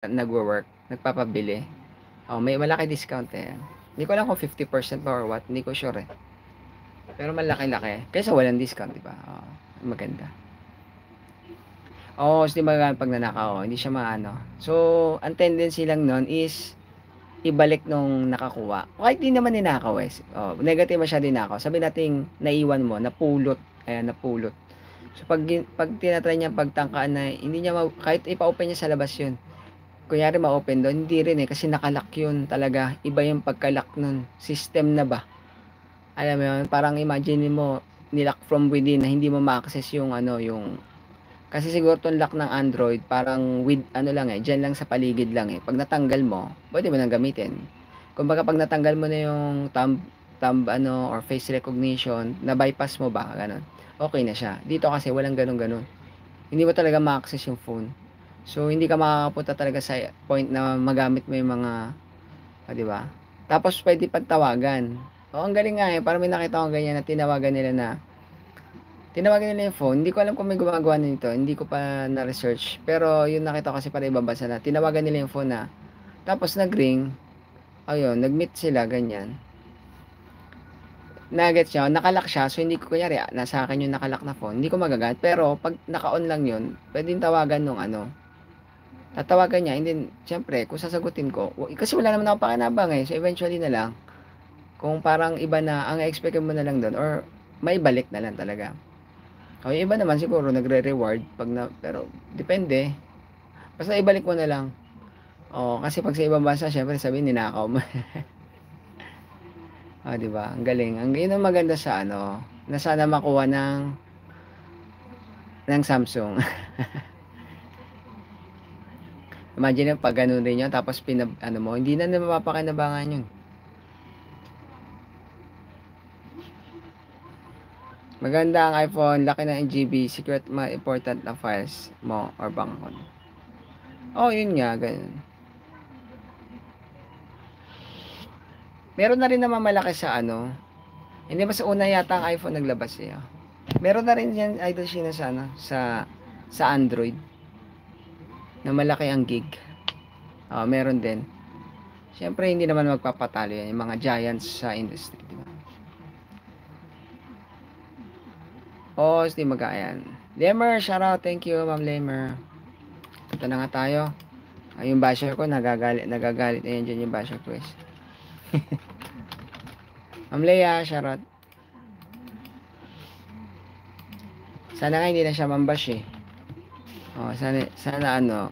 nagwo-work, nagpapabili. Oh, may malaki discount eh. Hindi ko alam kung 50% ba or what, hindi ko sure eh. Pero malaki-laki. Kaysa walang discount, di ba? Oh, maganda. Oo, hindi magagamit pag nanakaw. Hindi siya maano. So, ang tendency lang nun is ibalik nung nakakuha. Kahit di naman ninakaw eh. Oh, negative siya dinakaw. Sabi nating naiwan mo, napulot. Ayan, napulot. So, pag tinatry niya pagtangkaan na hindi niya kahit ipa-open niya sa labas yun. Kunyari ma-open doon, hindi rin eh. Kasi nakalock yun talaga. Iba yung pagka-lock nun. System na ba? Alam mo yun? Parang imagine mo, nilock from within na hindi mo ma-access yung ano, yung kasi siguro tong lock ng Android, parang with ano lang eh, dyan lang sa paligid lang eh. Pag natanggal mo, pwede mo nang gamitin. Kumbaga pag natanggal mo na yung thumb ano, or face recognition, na bypass mo ba, ganun. Okay na siya. Dito kasi walang ganun-ganun. Hindi mo talaga ma-access yung phone. So, hindi ka makakapunta talaga sa point na magamit mo yung mga, di ba? Tapos, pwede pagtawagan. O, ang galing nga eh. Parang may nakita ko ganyan na tinawagan nila na tinawagan nila yung phone. Hindi ko alam kung may gumagawa nito. Hindi ko pa na-research. Pero yung nakita ko kasi para ibang bansa na. Tinawagan nila yung phone na. Tapos nag-ring. Ayun, nag-meet sila, ganyan. Nuggets siya, nakalock siya. So hindi ko, kunyari, nasa akin yung nakalock na phone. Hindi ko magagamit. Pero pag naka-on lang yun, pwedeng tawagan nung ano. Tatawagan niya. And then, syempre, kung sasagutin ko. Kasi wala naman ako pakinabang eh. So eventually na lang. Kung parang iba na, ang expect mo na lang doon. Or may balik na lang talaga. O yung iba naman siguro nagre-reward pag na, pero depende. Basta ibalik mo na lang. O kasi pag sa ibang bansa, syempre sabihin ninakaw mo. O di ba? Ang galing. Ang yun ang maganda sa ano, na sana makuha ng Samsung. Imagine pag ganun rin yun, tapos ano mo, hindi na mapapakinabangan yun. Maganda ang iPhone, laki ng GB, secret mga important na files mo or bank account. Oh, yun nga, ganun. Meron na rin naman malaki sa ano. Hindi ba sa una yata ang iPhone naglabas eh. Meron na rin yan idol Sheena sa ano, sa Android na malaki ang gig. Meron din. Siyempre hindi naman magpapatalo yan yung mga giants sa industry, di ba? Oh, hindi mag-ayan. Lemer, shoutout, thank you, Ma'am Lemer. Ito na nga tayo. Yung basher ko nagagalit na yan dyan yung basher ko. Ma'am Leia, shoutout. Sana nga hindi na siya mambash eh. Sana ano,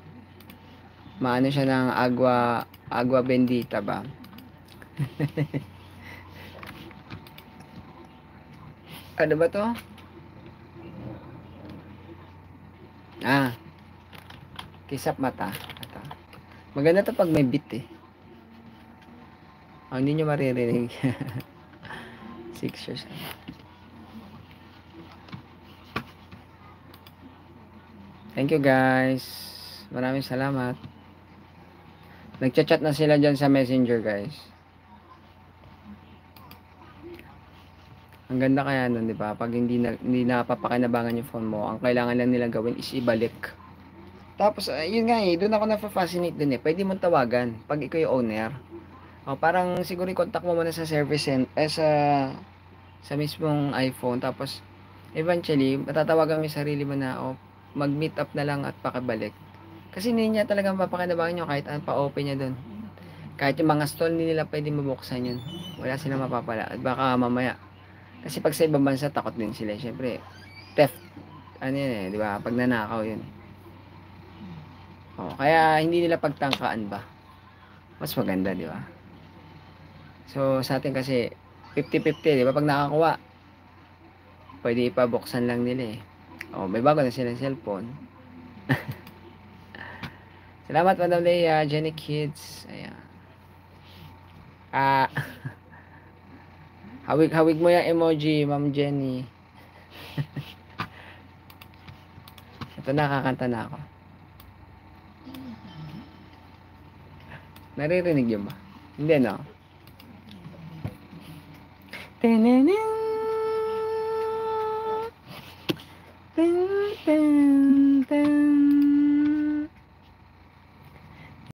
maano siya ng agua bendita ba? Ano ba to? Kisap mata. Ito. Maganda to pag may beat eh. Hindi nyo maririnig. 6 years. Thank you guys. Maraming salamat. Nagchat-chat na sila dyan sa Messenger guys. Ang ganda kaya nun, di ba? Pag hindi napapakinabangan yung phone mo, ang kailangan lang nilang gawin is ibalik. Tapos, yun nga eh, doon ako na-fascinate dun eh. Pwede mong tawagan pag ikaw yung owner. Parang siguro i-contact mo muna sa service sa mismong iPhone. Tapos, eventually, matatawagan mo yung sarili mo na, mag-meet up na lang at pakibalik. Kasi hindi niya talagang papakinabangan nyo kahit ang pa-open niya dun. Kahit yung mga stall, hindi nila pwede mabuksan yun. Wala silang mapapala. At baka mamaya, kasi pag sa ibang bansa, takot din sila. Siyempre, theft. Ano yun eh, di ba? Pag nanakaw yun. Kaya hindi nila pagtangkaan ba? Mas maganda, di ba? So, sa atin kasi, 50-50, di ba? Pag nakakuha, pwede ipabuksan lang nila eh. May bago na silang cellphone. Salamat, Madam Leia, Jenny Kids. Ayan. Hawig mo yung emoji, Ma'am Jenny. Ito na, kakanta na ako. Naririnig yun ba? Hindi, no?